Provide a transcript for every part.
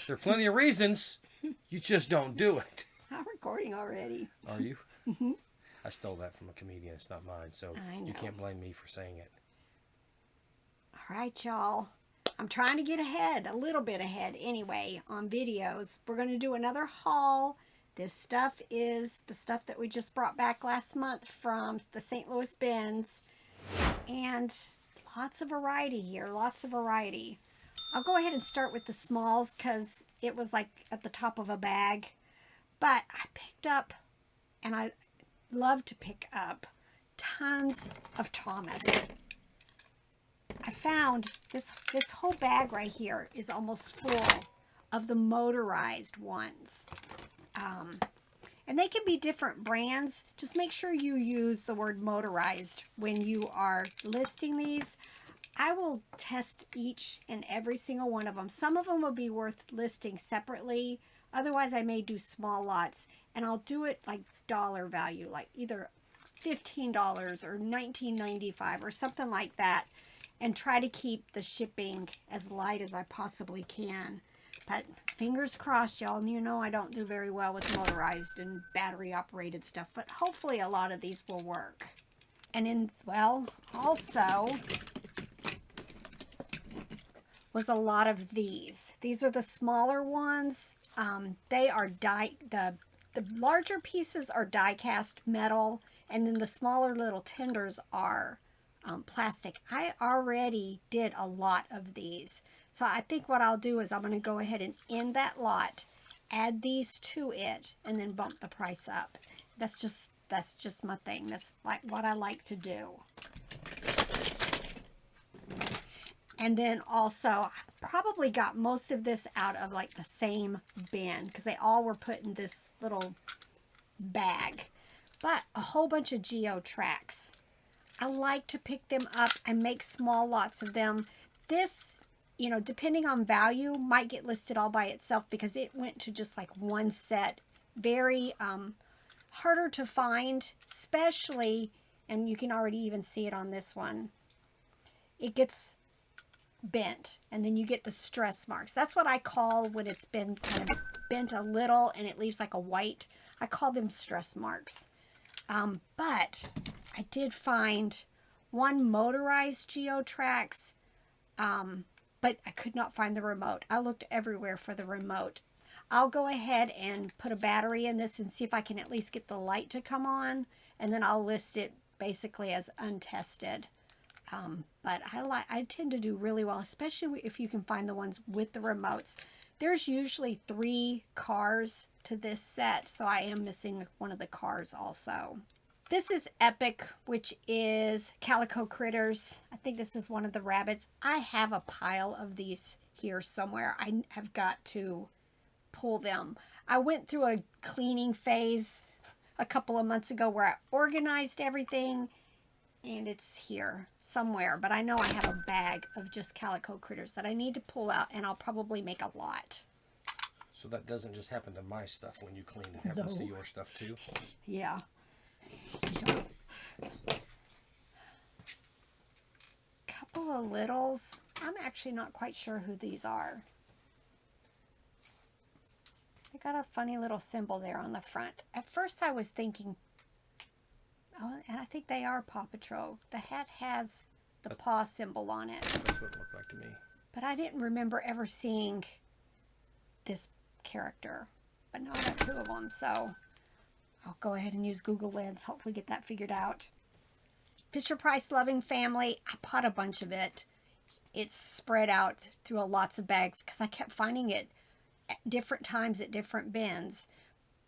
There are plenty of reasons. You just don't do it. I'm recording already. Are you? Mm-hmm. I stole that from a comedian. It's not mine, so you can't blame me for saying it. All right, y'all. I'm trying to get ahead, a little bit ahead anyway, on videos. We're going to do another haul. This stuff is the stuff that we just brought back last month from the St. Louis bins. And lots of variety here, lots of variety. I'll go ahead and start with the smalls because it was like at the top of a bag. But I picked up, and I love to pick up, tons of Thomas. I found this whole bag right here is almost full of the motorized ones. And they can be different brands. Just make sure you use the word motorized when you are listing these. I will test each and every single one of them. Some of them will be worth listing separately. Otherwise, I may do small lots. And I'll do it like dollar value, like either $15 or $19.95 or something like that. And try to keep the shipping as light as I possibly can. But fingers crossed, y'all. You know I don't do very well with motorized and battery-operated stuff. But hopefully a lot of these will work. And also was a lot of these. These are the smaller ones. They are the larger pieces are die-cast metal. And then the smaller little tenders are plastic. I already did a lot of these. So I think what I'll do is I'm going to go ahead and end that lot, add these to it, and then bump the price up. That's just my thing. That's like what I like to do. And then also, I probably got most of this out of like the same bin because they all were put in this little bag. But a whole bunch of geo tracks. I like to pick them up and make small lots of them. This, you know, depending on value, might get listed all by itself because it went to just like one set. Very harder to find, especially, and you can already even see it on this one. It gets bent, and then you get the stress marks. That's what I call when it's been kind of bent a little and it leaves like a white. I call them stress marks. But I did find one motorized GeoTrax, but I could not find the remote. I looked everywhere for the remote. I'll go ahead and put a battery in this and see if I can at least get the light to come on, and then I'll list it basically as untested. But I tend to do really well, especially if you can find the ones with the remotes. There's usually 3 cars to this set, so I am missing one of the cars also. This is Epic, which is Calico Critters. I think this is one of the rabbits. I have a pile of these here somewhere. I have got to pull them. I went through a cleaning phase a couple of months ago where I organized everything, and it's here somewhere. But I know I have a bag of just Calico Critters that I need to pull out, and I'll probably make a lot. So that doesn't just happen to my stuff when you clean. It happens to your stuff too? Yeah. Couple of littles. I'm actually not quite sure who these are. They got a funny little symbol there on the front. At first I was thinking, oh, and I think they are Paw Patrol. The hat has the paw symbol on it. That's what it looked like to me. But I didn't remember ever seeing this character. But now I got 2 of them, so I'll go ahead and use Google Lens. Hopefully get that figured out. Fisher Price Loving Family. I bought a bunch of it. It's spread out through lots of bags because I kept finding it at different times at different bins.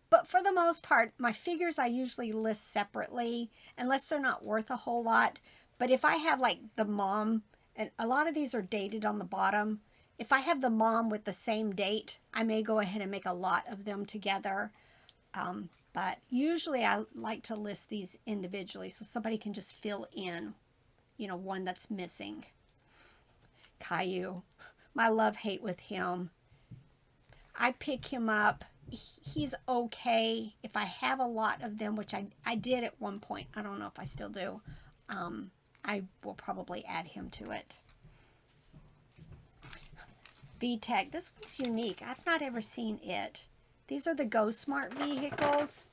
But for the most part, my figures I usually list separately unless they're not worth a whole lot. But if I have like the mom, and a lot of these are dated on the bottom. If I have the mom with the same date, I may go ahead and make a lot of them together. But usually I like to list these individually so somebody can just fill in, you know, one that's missing. Caillou. My love-hate with him. I pick him up. He's okay. If I have a lot of them, which I did at one point, I don't know if I still do, I will probably add him to it. VTEC. This one's unique. I've not ever seen it. These are the Go Smart vehicles.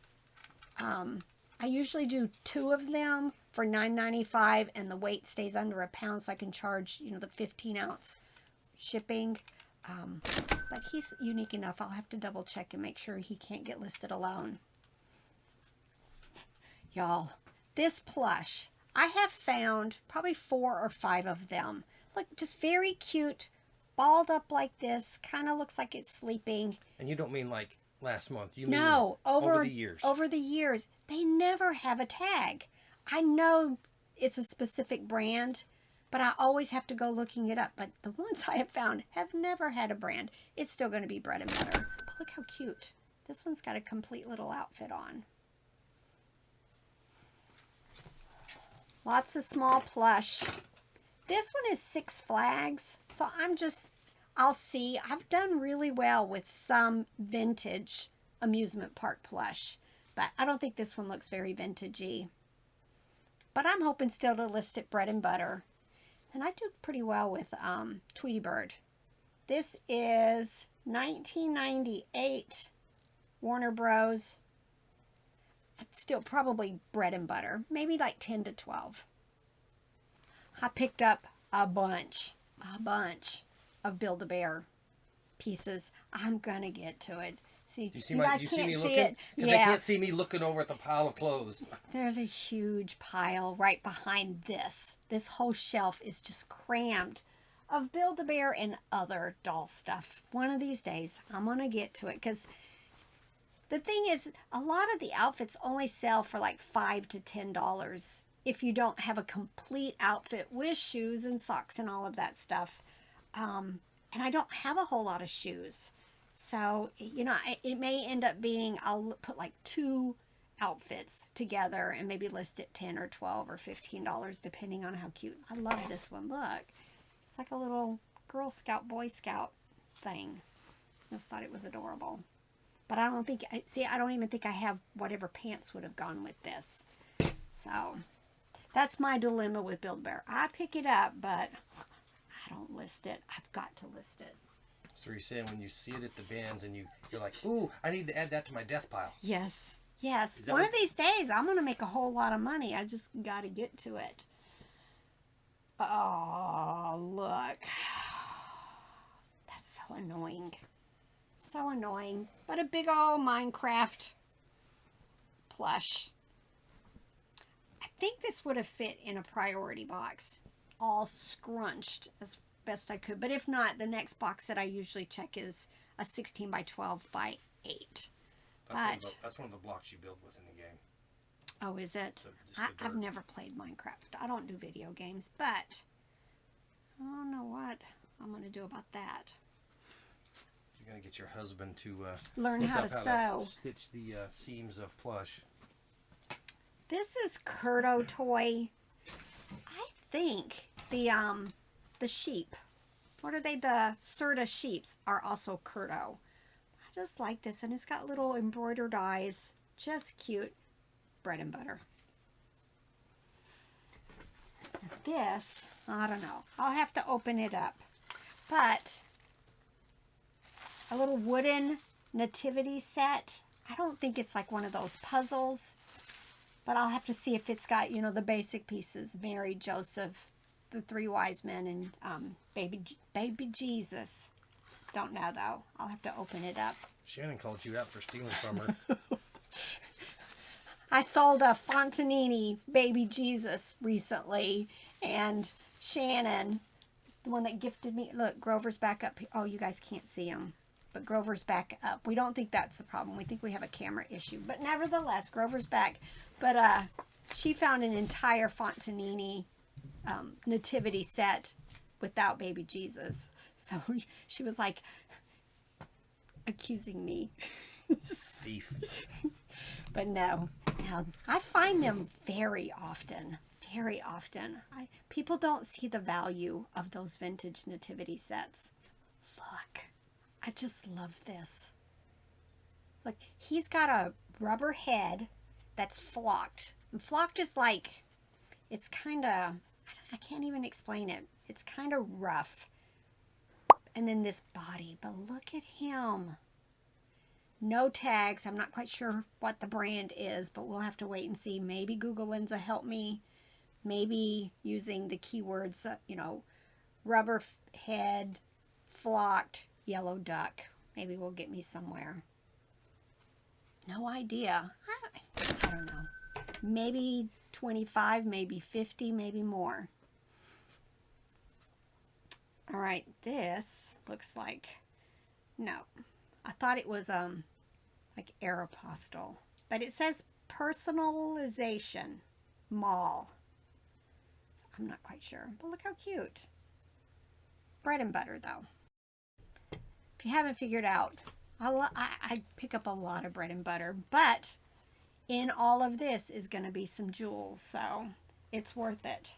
I usually do 2 of them for $9.95, and the weight stays under a pound, so I can charge, you know, the 15-ounce shipping. But he's unique enough. I'll have to double check and make sure he can't get listed alone. Y'all, this plush, I have found probably 4 or 5 of them. Look, just very cute, balled up like this. Kind of looks like it's sleeping. And you don't mean like last month. You mean over the years. Over the years. They never have a tag. I know it's a specific brand, but I always have to go looking it up. But the ones I have found have never had a brand. It's still going to be bread and butter. But look how cute. This one's got a complete little outfit on. Lots of small plush. This one is Six Flags. So I'll see. I've done really well with some vintage amusement park plush. But I don't think this one looks very vintagey. But I'm hoping still to list it bread and butter. And I do pretty well with Tweety Bird. This is 1998 Warner Bros. It's still probably bread and butter. Maybe like 10 to 12. I picked up a bunch of Build-A-Bear pieces. I'm going to get to it. See, do you see me looking? Because they can't see me looking over at the pile of clothes. There's a huge pile right behind this. This whole shelf is just crammed of Build-A-Bear and other doll stuff. One of these days, I'm going to get to it. Because the thing is, a lot of the outfits only sell for like $5 to $10 if you don't have a complete outfit with shoes and socks and all of that stuff. And I don't have a whole lot of shoes. So, you know, it may end up being, I'll put like 2 outfits together and maybe list it $10 or $12 or $15 depending on how cute. I love this one. Look, it's like a little Girl Scout, Boy Scout thing. Just thought it was adorable. But I don't think, I don't even think I have whatever pants would have gone with this. So, that's my dilemma with Build-A-Bear. I pick it up, but I don't list it. I've got to list it. So you're saying when you see it at the bins and you're like, ooh, I need to add that to my death pile. Yes. Yes. One of these days, I'm going to make a whole lot of money. I just got to get to it. Oh, look. That's so annoying. So annoying. But a big old Minecraft plush. I think this would have fit in a priority box. All scrunched as best I could. But if not, the next box that I usually check is a 16 by 12 by 8. That's one of the blocks you build with in the game. Oh, is it? I've never played Minecraft. I don't do video games, but I don't know what I'm going to do about that. You're going to get your husband to learn how to sew. Stitch the seams of plush. This is Curto Toy. I think the sheep, what are they? The Serta sheeps are also Curto. I just like this, and it's got little embroidered eyes. Just cute. Bread and butter. This, I don't know. I'll have to open it up. But a little wooden nativity set. I don't think it's like one of those puzzles. But I'll have to see if it's got, you know, the basic pieces. Mary, Joseph, the 3 wise men, and baby Jesus. Don't know, though. I'll have to open it up. Shannon called you out for stealing from her. I sold a Fontanini baby Jesus recently. And Shannon, the one that gifted me, look, Grover's back up. Oh, you guys can't see him. But Grover's back up. We don't think that's the problem. We think we have a camera issue. But nevertheless, Grover's back. But she found an entire Fontanini nativity set without baby Jesus. So she was like accusing me. Thief. But no. Now, I find them very often. Very often. People don't see the value of those vintage nativity sets. Look. I just love this. Look, he's got a rubber head that's flocked. And flocked is like, it's kind of, I can't even explain it. It's kind of rough. And then this body, but look at him. No tags. I'm not quite sure what the brand is, but we'll have to wait and see. Maybe Google Lens will help me. Maybe using the keywords, rubber head, flocked, yellow duck. Maybe will get me somewhere. No idea. I don't know. Maybe 25, maybe 50, maybe more. All right, this looks like, no. I thought it was like Aeropostale, but it says personalization mall. I'm not quite sure, but look how cute. Bread and butter though. If you haven't figured out, I pick up a lot of bread and butter, but in all of this is going to be some jewels, so it's worth it.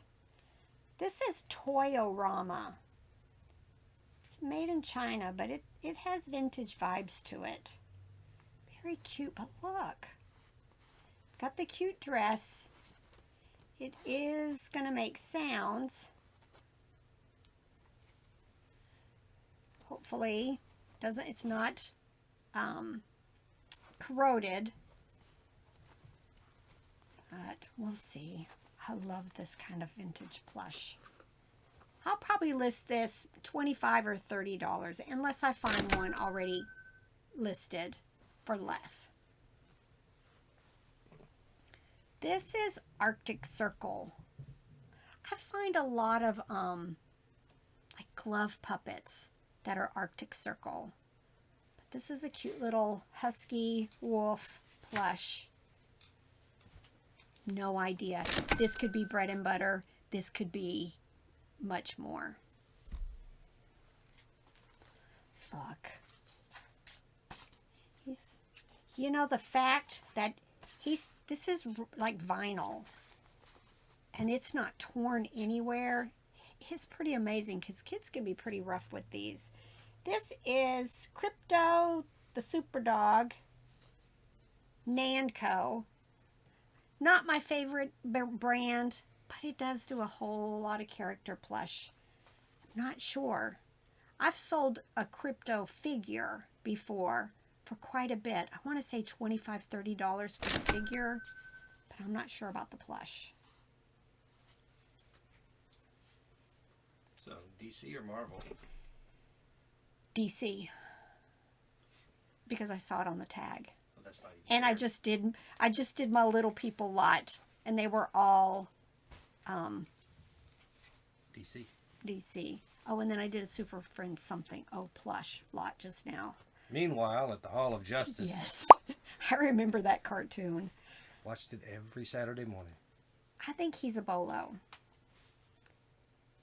This is Toyorama. It's made in China, but it has vintage vibes to it. Very cute, but look. Got the cute dress. It is going to make sounds. Hopefully, it's not corroded. But we'll see. I love this kind of vintage plush. I'll probably list this $25 or $30 unless I find one already listed for less. This is Arctic Circle. I find a lot of like glove puppets that are Arctic Circle. But this is a cute little husky wolf plush. No idea. This could be bread and butter. This could be much more. Look. The fact that this is like vinyl and it's not torn anywhere, it's pretty amazing because kids can be pretty rough with these. This is Crypto, the Super Dog, Nanco. Not my favorite brand, but it does do a whole lot of character plush. I'm not sure. I've sold a Crypto figure before for quite a bit. I want to say $25, $30 for the figure, but I'm not sure about the plush. So, DC or Marvel? DC. Because I saw it on the tag. Well, that's not even And fair. I just did my Little People lot, and they were all DC. Oh, and then I did a Super Friends something. Oh, plush lot just now. Meanwhile, at the Hall of Justice, Yes. I remember that cartoon. watched it every Saturday morning. I think he's a bolo.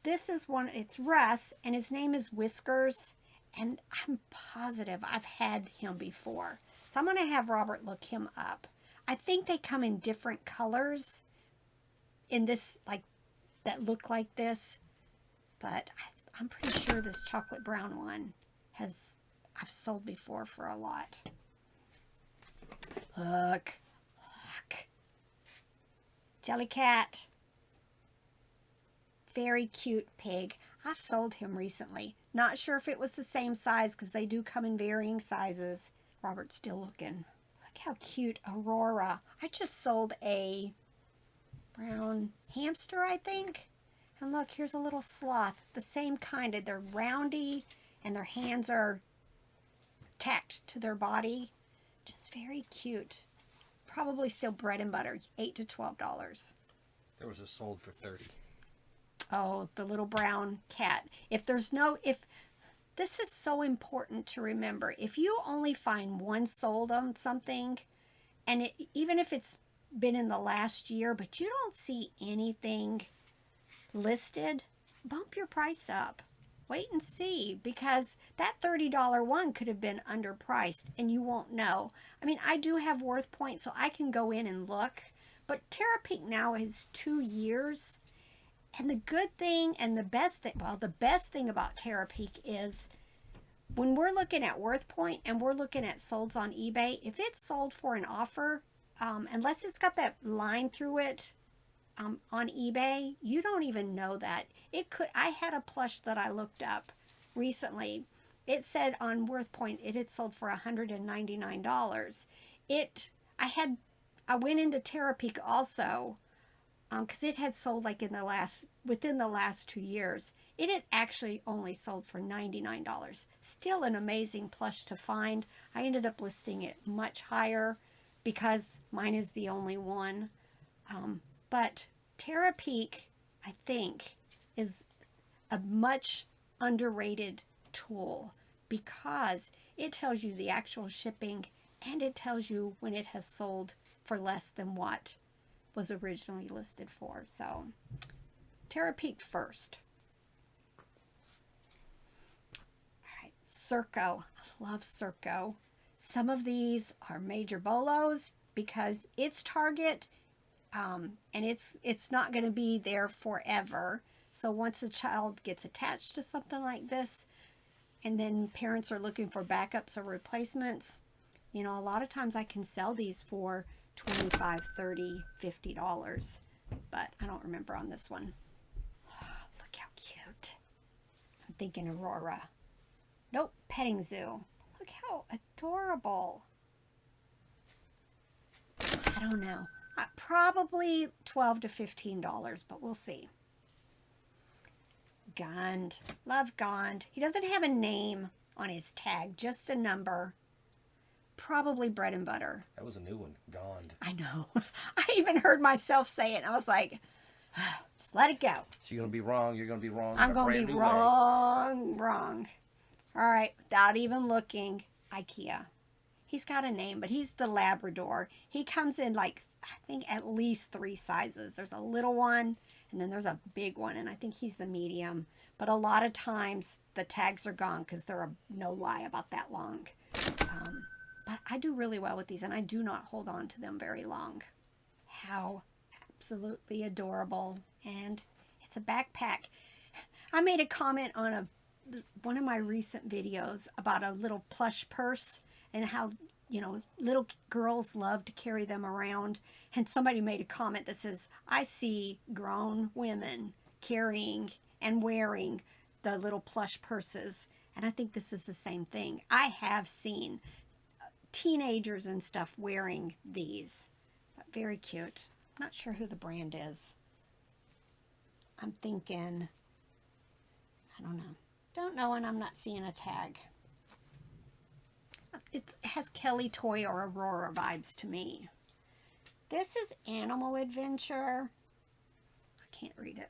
This is one, it's Russ, and his name is Whiskers, and I'm positive I've had him before. So I'm going to have Robert look him up. I think they come in different colors in this, like, that look like this, but I'm pretty sure this chocolate brown one I've sold before for a lot. Look. Jellycat. Very cute pig. I've sold him recently. Not sure if it was the same size because they do come in varying sizes. Robert's still looking. Look how cute Aurora. I just sold a brown hamster, I think. And look, here's a little sloth. The same kind. They're roundy and their hands are tacked to their body. Just very cute. Probably still bread and butter. $8 to $12. There was a sold for 30. Oh, the little brown cat. If this is so important to remember. If you only find one sold on something, and even if it's been in the last year, but you don't see anything listed, bump your price up. Wait and see, because that $30 one could have been underpriced and you won't know. I mean, I do have WorthPoint, so I can go in and look, but Terra Peak now is 2 years. And the good thing and the best thing, well, the best thing about Terra Peak is when we're looking at WorthPoint and we're looking at solds on eBay, if it's sold for an offer, unless it's got that line through it on eBay, you don't even know that. I had a plush that I looked up recently. It said on WorthPoint it had sold for $199. I went into Terapeak also, because it had sold like within the last 2 years. It had actually only sold for $99. Still an amazing plush to find. I ended up listing it much higher because mine is the only one. But Terapeak, I think, is a much underrated tool because it tells you the actual shipping and it tells you when it has sold for less than what was originally listed for. So Terapeak first. All right, Circo. I love Circo. Some of these are major bolos because it's Target, and it's not going to be there forever. So once a child gets attached to something like this, and then parents are looking for backups or replacements, you know, a lot of times I can sell these for $25, $30, $50, but I don't remember on this one. Oh, look how cute. I'm thinking Aurora. Nope, petting zoo. Look how adorable. I don't know. Probably $12 to $15, but we'll see. Gond. Love Gond. He doesn't have a name on his tag, just a number. Probably bread and butter. That was a new one. Gond. I know. I even heard myself say it. I was like, just let it go. So you're going to be wrong. You're going to be wrong. I'm going to be wrong. All right. Without even looking, IKEA. He's got a name, but he's the Labrador. He comes in like, I think at least 3 sizes. There's a little one, and then there's a big one, and I think he's the medium. But a lot of times the tags are gone because they're no lie about that long. But I do really well with these, and I do not hold on to them very long. How absolutely adorable. And it's a backpack. I made a comment on one of my recent videos about a little plush purse and how, you know, little girls love to carry them around. And somebody made a comment that says, I see grown women carrying and wearing the little plush purses. And I think this is the same thing. I have seen teenagers and stuff wearing these. But very cute. I'm not sure who the brand is. I'm thinking, I don't know. Don't know, and I'm not seeing a tag. It has Kelly Toy or Aurora vibes to me. This is Animal Adventure. I can't read it.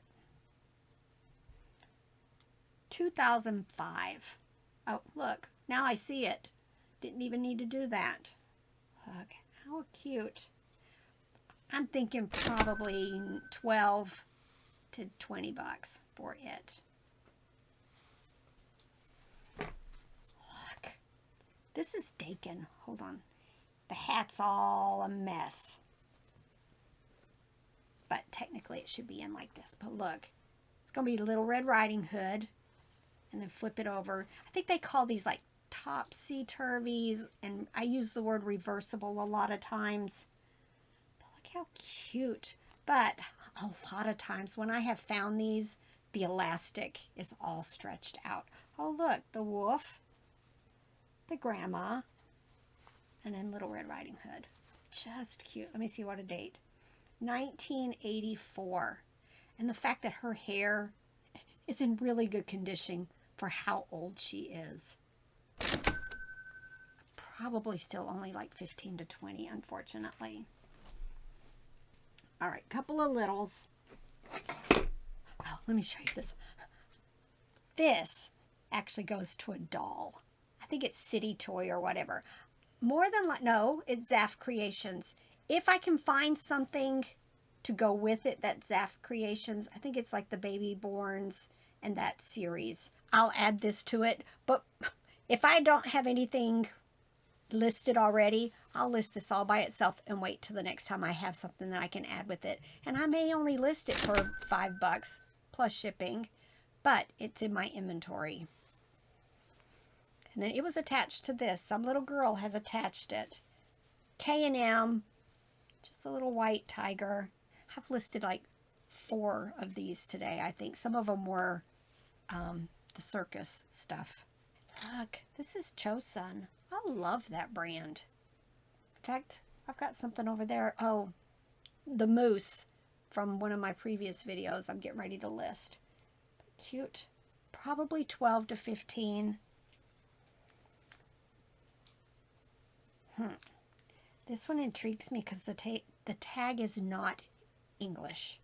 2005. Oh, look. Now I see it. Didn't even need to do that. Look, how cute. I'm thinking probably 12 to 20 bucks for it. Look. This is Dakin. Hold on. The hat's all a mess. But technically it should be in like this. But look. It's going to be Little Red Riding Hood. And then flip it over. I think they call these like topsy-turvies, and I use the word reversible a lot of times. But look how cute. But a lot of times when I have found these, the elastic is all stretched out. Oh look, the wolf, the grandma, and then Little Red Riding Hood. Just cute. Let me see what a date. 1984. And the fact that her hair is in really good condition for how old she is. Probably still only like 15 to 20, unfortunately. All right, couple of littles. Oh, let me show you this. This actually goes to a doll. I think it's City Toy or whatever. More than no, it's Zaf Creations. If I can find something to go with it, that's Zaf Creations. I think it's like the Baby Borns and that series. I'll add this to it, but if I don't have anything listed already, I'll list this all by itself and wait till the next time I have something that I can add with it. And I may only list it for $5 plus shipping, but it's in my inventory. And then it was attached to this. Some little girl has attached it. K&M, just a little white tiger. I've listed like 4 of these today, I think. Some of them were the circus stuff. Look, this is Chosun. I love that brand. In fact, I've got something over there. Oh, the moose from one of my previous videos I'm getting ready to list. Cute. Probably 12 to 15. This one intrigues me because the tag is not English.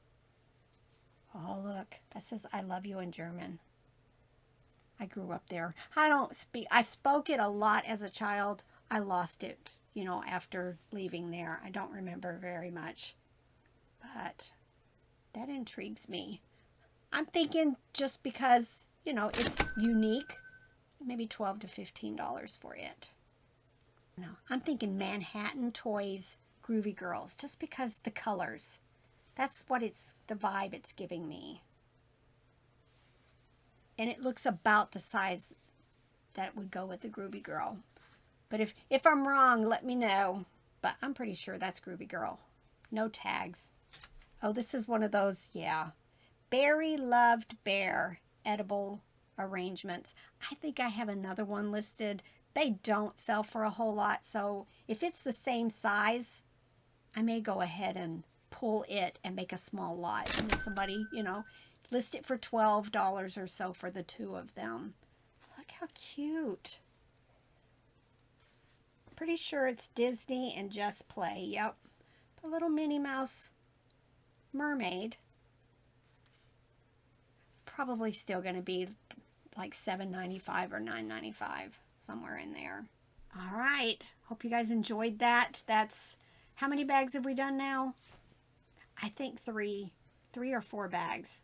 Oh, look. That says, I love you in German. I grew up there. I spoke it a lot as a child. I lost it, you know, after leaving there. I don't remember very much. But that intrigues me. I'm thinking just because, you know, it's unique, maybe $12 to $15 for it. No, I'm thinking Manhattan Toys Groovy Girls, just because the colors. That's what the vibe it's giving me. And it looks about the size that would go with the Groovy Girl. But if I'm wrong, let me know. But I'm pretty sure that's Groovy Girl. No tags. Oh, this is one of those, yeah. Berry Loved Bear edible arrangements. I think I have another one listed. They don't sell for a whole lot, so if it's the same size, I may go ahead and pull it and make a small lot. And then somebody, you know, list it for $12 or so for the two of them. Look how cute. Pretty sure it's Disney and Just Play. Yep. A little Minnie Mouse mermaid. Probably still going to be like $7.95 or $9.95, somewhere in there. All right. Hope you guys enjoyed that. That's, how many bags have we done now? I think three or four bags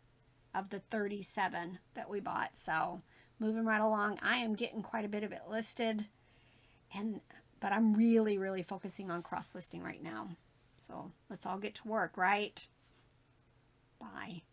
of the 37 that we bought. So moving right along. I am getting quite a bit of it listed, but I'm really focusing on cross listing right now. So let's all get to work, right? Bye.